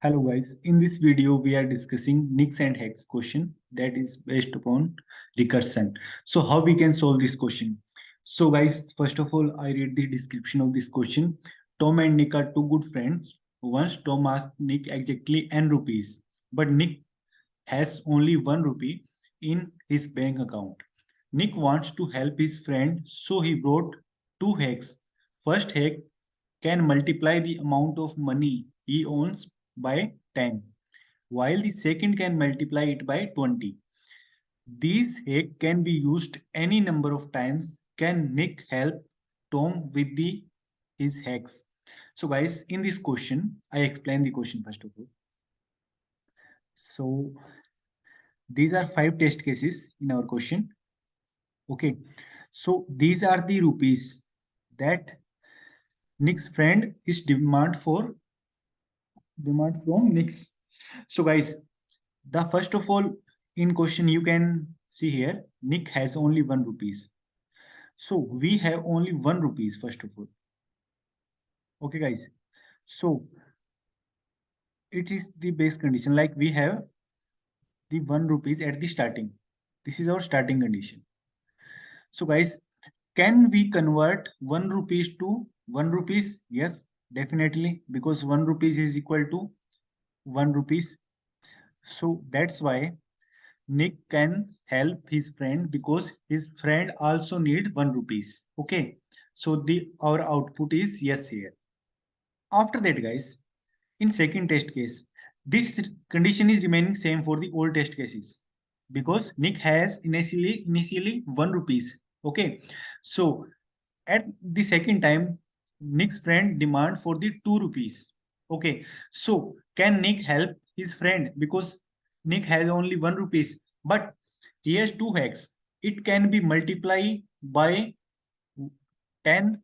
Hello guys, in this video we are discussing Nick and Hacks question that is based upon recursion. So how we can solve this question? So guys, first of all I read the description of this question. Tom and Nick are two good friends. Once Tom asked Nick exactly n rupees, but Nick has only 1 rupee in his bank account. Nick wants to help his friend, so he brought two hacks. First hack can multiply the amount of money he owns by 10, while the second can multiply it by 20. These hack can be used any number of times. Can Nick help Tom with his hacks? So guys, in this question, I explain the question first of all. So these are 5 test cases in our question. Okay, so these are the rupees that Nick's friend is demand from Nick's. So guys, the first of all in question you can see here Nick has only 1 rupees. So we have only 1 rupees first of all. Okay guys, so it is the base condition, like we have the 1 rupees at the starting. This is our starting condition. So guys, can we convert 1 rupees to 1 rupees? Yes, definitely, because 1 rupees is equal to 1 rupees. So that's why Nick can help his friend because his friend also need 1 rupees. Okay. So the our output is yes here. After that, guys, in second test case, this condition is remaining same for the all test cases because Nick has initially 1 rupees. Okay. So at the second time, Nick's friend demand for the 2 rupees. Okay. So can Nick help his friend because Nick has only 1 rupees, but he has two hacks. It can be multiplied by 10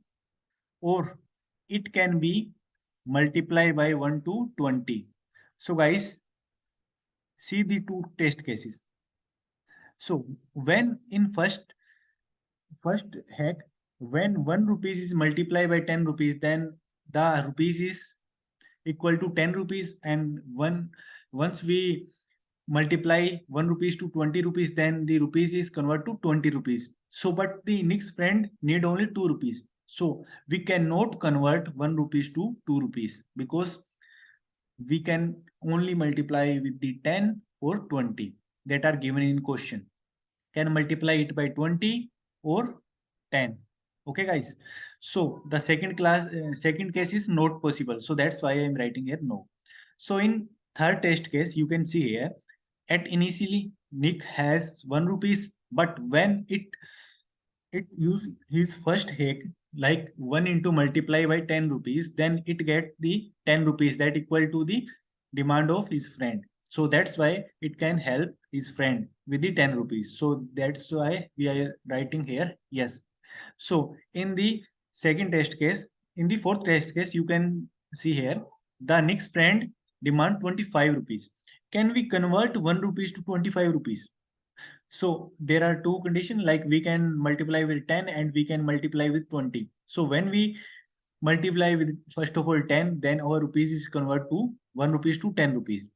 or it can be multiplied by 1 to 20. So guys, see the two test cases. So when in first hack, when 1 rupees is multiplied by 10 rupees, then the rupees is equal to 10 rupees, and once we multiply 1 rupees to 20 rupees, then the rupees is convert to 20 rupees. So but the next friend need only 2 rupees, so we cannot convert 1 rupees to 2 rupees because we can only multiply with the 10 or 20 that are given in question. Can multiply it by 20 or 10. Okay guys, so the second case is not possible, so that's why I'm writing here no. So in third test case you can see here at initially Nick has 1 rupees, but when it use his first hack like 1 into multiply by 10 rupees, then it get the 10 rupees that equal to the demand of his friend. So that's why it can help his friend with the 10 rupees. So that's why we are writing here yes. So in the second test case, in the fourth test case, you can see here the next friend demand 25 rupees. Can we convert 1 rupees to 25 rupees? So there are two conditions, like we can multiply with 10 and we can multiply with 20. So when we multiply with first of all 10, then our rupees is convert to 1 rupees to 10 rupees.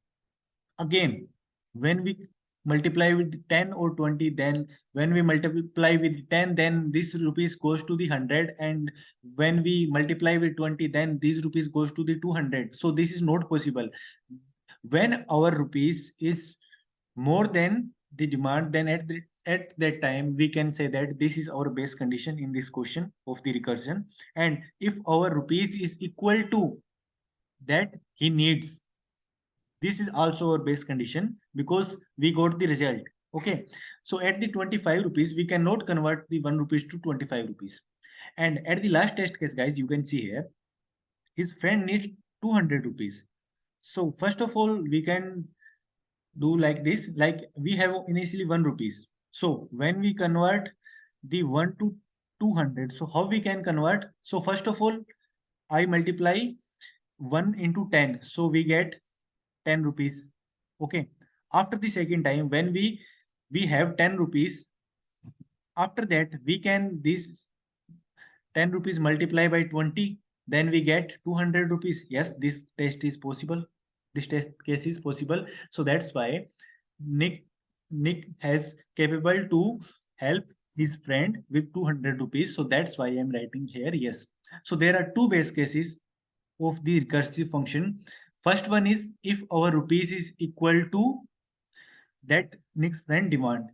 Again, when we multiply with 10 or 20, then when we multiply with 10, then this rupees goes to the 100, and when we multiply with 20, then these rupees goes to the 200. So this is not possible. When our rupees is more than the demand, then at that time we can say that this is our base condition in this question of the recursion. And if our rupees is equal to that he needs, this is also our base condition because we got the result. Okay, so at the 25 rupees we cannot convert the 1 rupees to 25 rupees. And at the last test case, guys, you can see here his friend needs 200 rupees. So first of all we can do like this, like we have initially 1 rupees. So when we convert the 1 to 200, so how we can convert? So first of all I multiply 1 into 10, so we get 10 rupees. Okay, after the second time when we have 10 rupees, after that we can this 10 rupees multiply by 20, then we get 200 rupees. Yes, this test is possible. this test case is possible. So that's why Nick has capable to help his friend with 200 rupees. So that's why I'm writing here yes. So there are two base cases of the recursive function. First one is if our rupees is equal to that Nick's friend demand.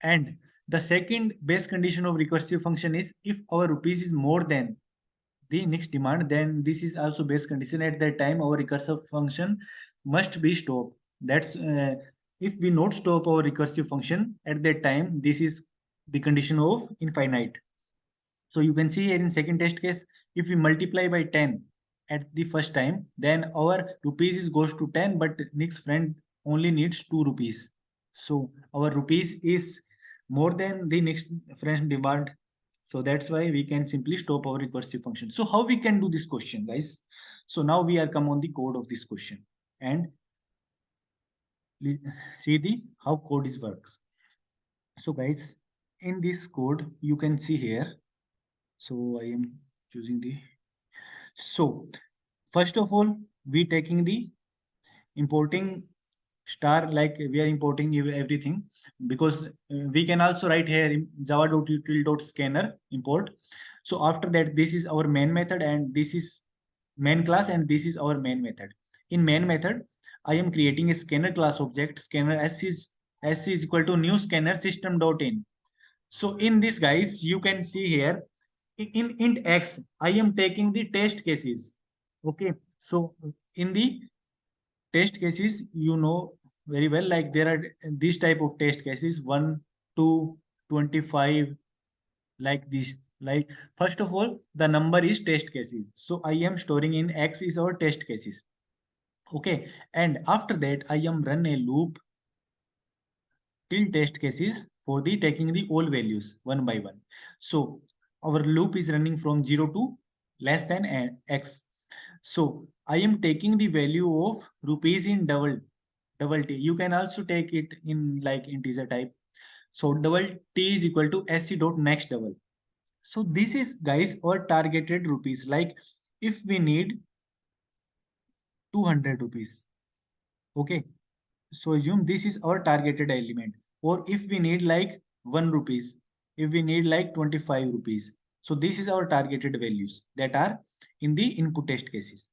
And the second base condition of recursive function is if our rupees is more than the next demand, then this is also base condition. At that time our recursive function must be stopped. That's if we not stop our recursive function at that time, this is the condition of infinite. So you can see here in second test case, if we multiply by 10 at the first time, then our rupees is goes to 10, but Nick's friend only needs 2 rupees. So our rupees is more than the next friend's demand. So that's why we can simply stop our recursive function. So how we can do this question, guys? So now we are come on the code of this question and see the how code is works. So guys, in this code you can see here. So I am choosing the. So first of all, we taking the importing star, like we are importing everything, because we can also write here in java.util.scanner import. So after that, this is our main method and this is main class and this is our main method. In main method, I am creating a scanner class object. Scanner s is equal to new scanner system.in. So in this, guys, you can see here in int x, I am taking the test cases. Okay, so in the test cases, you know very well, like there are this type of test cases 1, 2, 25, like this. Like first of all, the number is test cases. So I am storing in x is our test cases. Okay, and after that, I am run a loop till test cases for the taking the all values one by one. So our loop is running from 0 to less than x. So I am taking the value of rupees in double t. You can also take it in like integer type. So double t is equal to sc dot next double. So this is, guys, our targeted rupees. Like if we need 200 rupees, okay, so assume this is our targeted element. Or if we need like 1 rupees, if we need like 25 rupees. So this is our targeted values that are in the input test cases.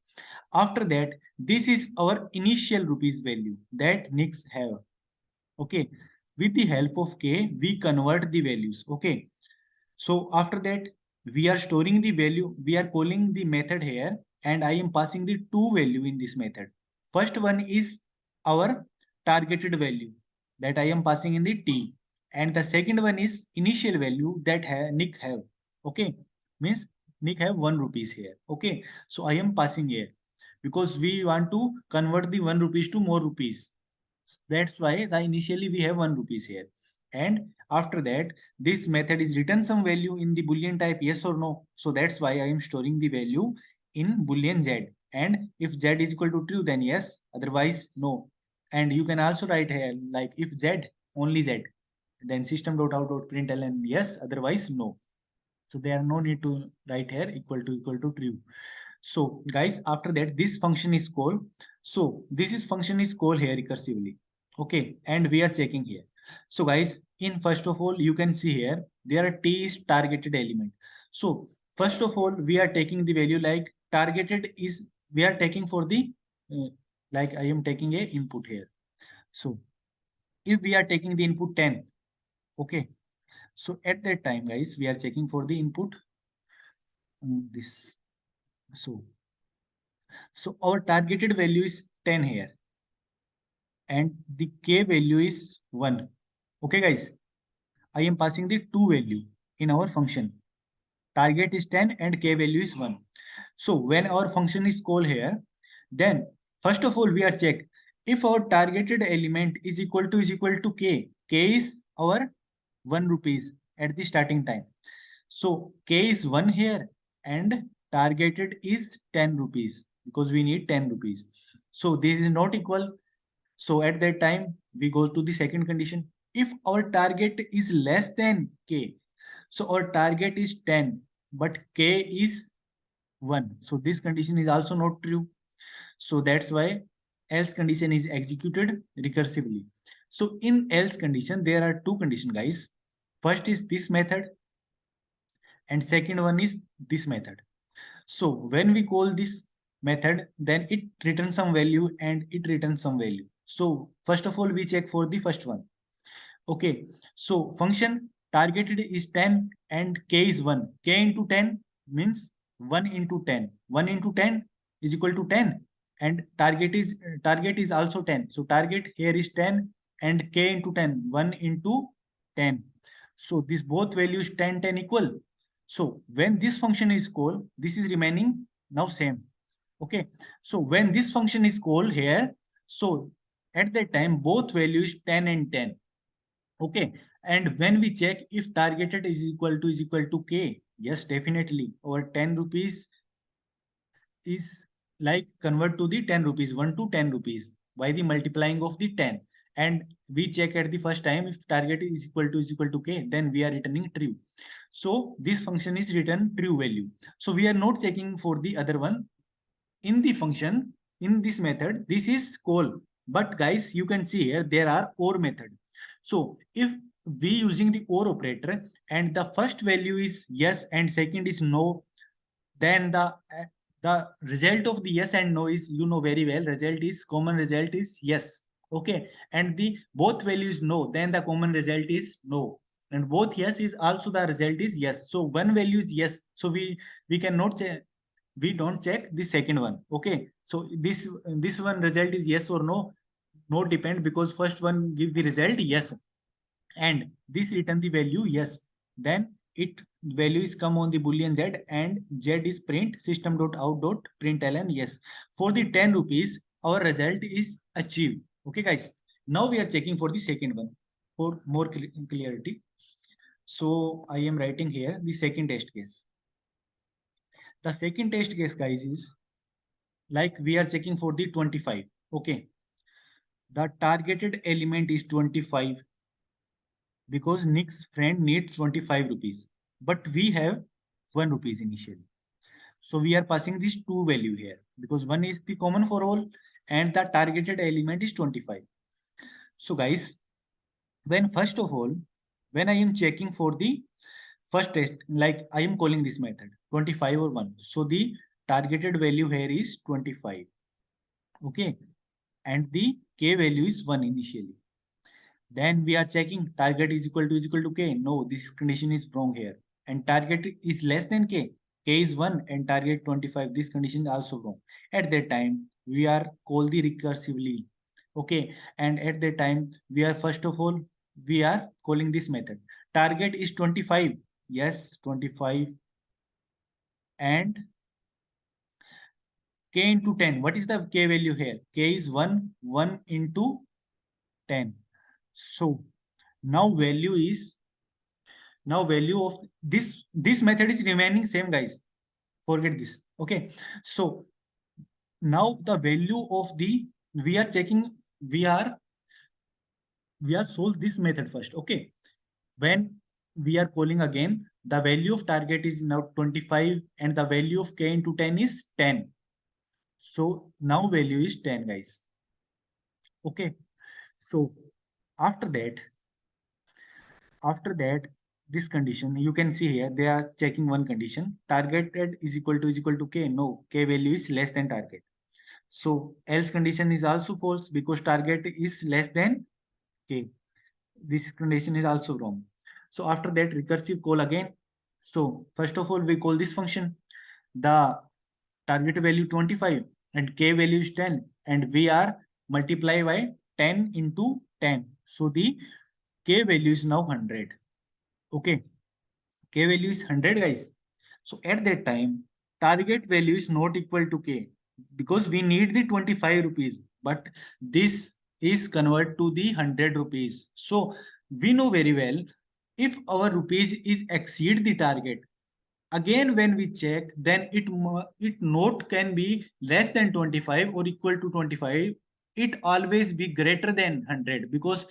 After that, this is our initial rupees value that Nix have. Okay. With the help of K, we convert the values. Okay. So after that, we are storing the value. We are calling the method here and I am passing the two value in this method. First one is our targeted value that I am passing in the T. And the second one is initial value that Nick have. Okay. Means Nick have 1 rupees here. Okay. So I am passing here because we want to convert the 1 rupees to more rupees. That's why the initially we have 1 rupees here. And after that, this method is return some value in the boolean type yes or no. So that's why I am storing the value in boolean z. And if z is equal to true, then yes, otherwise no. And you can also write here like if z, only z, then system.out.println yes, otherwise no. So there are no need to write here equal to true. So guys, after that, this function is called. So this is function is called here recursively. Okay, and we are checking here. So guys, in first of all, you can see here, there are t is targeted element. So first of all, we are taking the value like targeted is, we are taking for the, like I am taking a input here. So if we are taking the input 10, okay. So at that time, guys, we are checking for the input this. So our targeted value is 10 here and the k value is 1. Okay, guys, I am passing the 2 value in our function. Target is 10 and k value is 1. So when our function is called here, then first of all, we are check if our targeted element is equal to k. K is our 1 rupees at the starting time. So k is 1 here and targeted is 10 rupees because we need 10 rupees. So this is not equal. So at that time, we go to the second condition. If our target is less than k, so our target is 10, but k is 1. So this condition is also not true. So that's why else condition is executed recursively. So in else condition, there are two conditions, guys. First is this method, and second one is this method. So when we call this method, then it returns some value and it returns some value. So first of all, we check for the first one. Okay, so function targeted is 10 and k is 1. K into 10 means 1 into 10. 1 into 10 is equal to 10, and target is also 10. So target here is 10 and k into 10, 1 into 10. So this both values 10 10 equal. So when this function is called, this is remaining now same. Okay, so when this function is called here, so at that time both values 10 and 10. Okay, and when we check if targeted is equal to k, yes, definitely our 10 rupees is like convert to the 10 rupees, 1 to 10 rupees by the multiplying of the 10. And we check at the first time if target is equal to k, then we are returning true. So this function is return true value. So we are not checking for the other one. In the function, in this method, this is call. But guys, you can see here there are or method. So if we using the or operator and the first value is yes and second is no, then the result of the yes and no is, you know very well, result is common result is yes. Okay, and the both values no, then the common result is no, and both yes is also the result is yes. So one value is yes, so we cannot check, we don't check the second one. Okay, so this one result is yes or no, no depend, because first one give the result yes, and this return the value yes, then it value is come on the boolean z, and z is print system.out.println yes. For the 10 rupees our result is achieved. Okay guys, now we are checking for the second one for more clarity. So I am writing here the second test case. The second test case, guys, is like we are checking for the 25. Okay, the targeted element is 25 because Nick's friend needs 25 rupees, but we have 1 rupees initially. So we are passing this two value here because one is the common for all and the targeted element is 25. So guys, when first of all, when I am checking for the first test, like I am calling this method 25 or 1. So the targeted value here is 25. Okay, and the k value is 1 initially. Then we are checking target is equal to k. No, this condition is wrong here. And target is less than k. K is 1 and target 25. This condition is also wrong. At that time, we are call the recursively. Okay. And at that time, we are first of all, we are calling this method. Target is 25. Yes, 25. And k into 10. What is the k value here? K is 1. 1 into 10. So now value of this method is remaining same, guys, forget this. Okay, so now the value of the we are checking, we are solve this method first. Okay, when we are calling again, the value of target is now 25 and the value of k into 10 is 10. So now value is 10, guys. Okay, so after that this condition, you can see here they are checking one condition, targeted is equal to k. No, k value is less than target. So else condition is also false because target is less than k. This condition is also wrong. So after that recursive call again. So first of all we call this function, the target value 25 and k value is 10, and we are multiply by 10 into 10. So the k value is now 100. Okay, k value is 100, guys. So at that time, target value is not equal to k because we need the 25 rupees, but this is convert to the 100 rupees. So we know very well, if our rupees is exceed the target, again when we check, then it not can be less than 25 or equal to 25. It always be greater than 100 because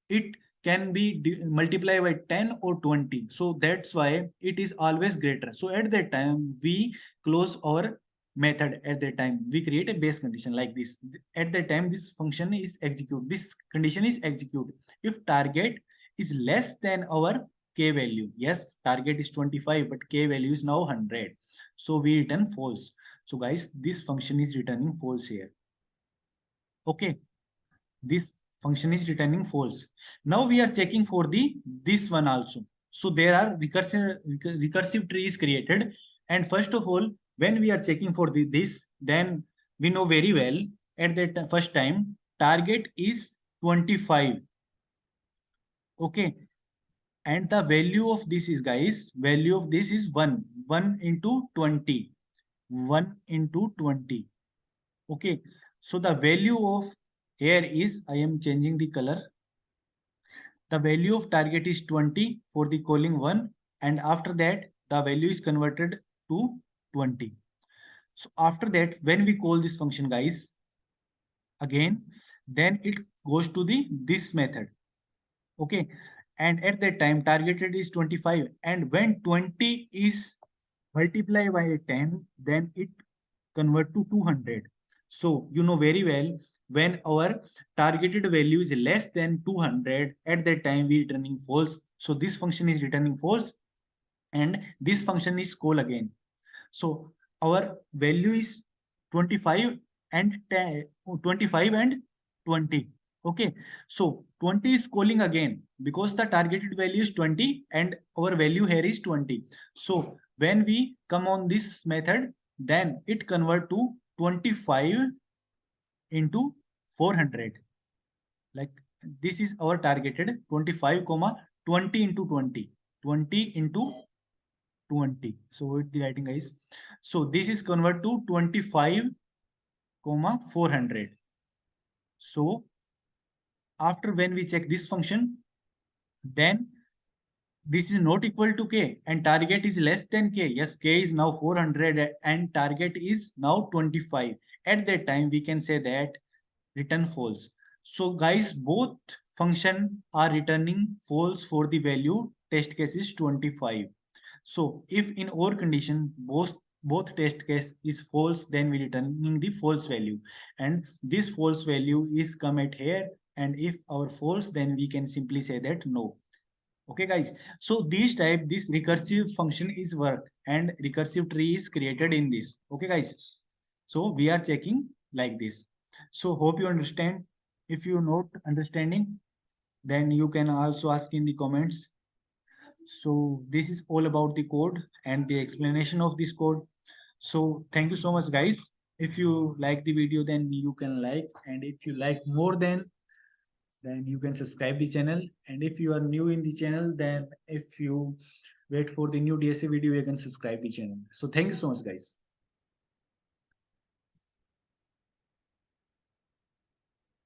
it can be multiplied by 10 or 20. So that's why it is always greater. So at that time we close our method at that time, we create a base condition like this. At that time, this function is execute. This condition is execute. If target is less than our k value, yes, target is 25, but k value is now 100. So we return false. So guys, this function is returning false here. Okay, this function is returning false. Now we are checking for the this one also. So there are recursive tree is created, and first of all, when we are checking for this, then we know very well at that first time target is 25. Okay, and the value of this is, guys, value of this is 1 into 20, 1 into 20. Okay, so the value of here is, I am changing the color. The value of target is 20 for the calling 1, and after that the value is converted to 20. So after that, when we call this function, guys, again, then it goes to the this method. Okay, and at that time targeted is 25, and when 20 is multiplied by 10, then it convert to 200. So you know very well, when our targeted value is less than 200, at that time we returning false. So this function is returning false, and this function is call again. So our value is 25 and 10, 25 and 20. Okay, so 20 is calling again because the targeted value is 20 and our value here is 20. So when we come on this method, then it convert to 25 into 400. Like this is our targeted 25 comma 20 into 20, 20 into 20. So it's the writing, guys. So this is convert to 25 comma 400. So after when we check this function, then this is not equal to k and target is less than k. Yes, k is now 400 and target is now 25. At that time, we can say that return false. So guys, both function are returning false for the value test case is 25. So if in or condition both test case is false, then we returning the false value, and this false value is come at here, and if our false, then we can simply say that no. Okay guys, so this recursive function is worked and recursive tree is created in this. Okay guys, so we are checking like this. So hope you understand. If you not understanding, then you can also ask in the comments. So this is all about the code and the explanation of this code. So thank you so much, guys. If you like the video, then you can like, and if you like more, then you can subscribe the channel. And if you are new in the channel, then if you wait for the new DSA video, you can subscribe the channel. So thank you so much, guys.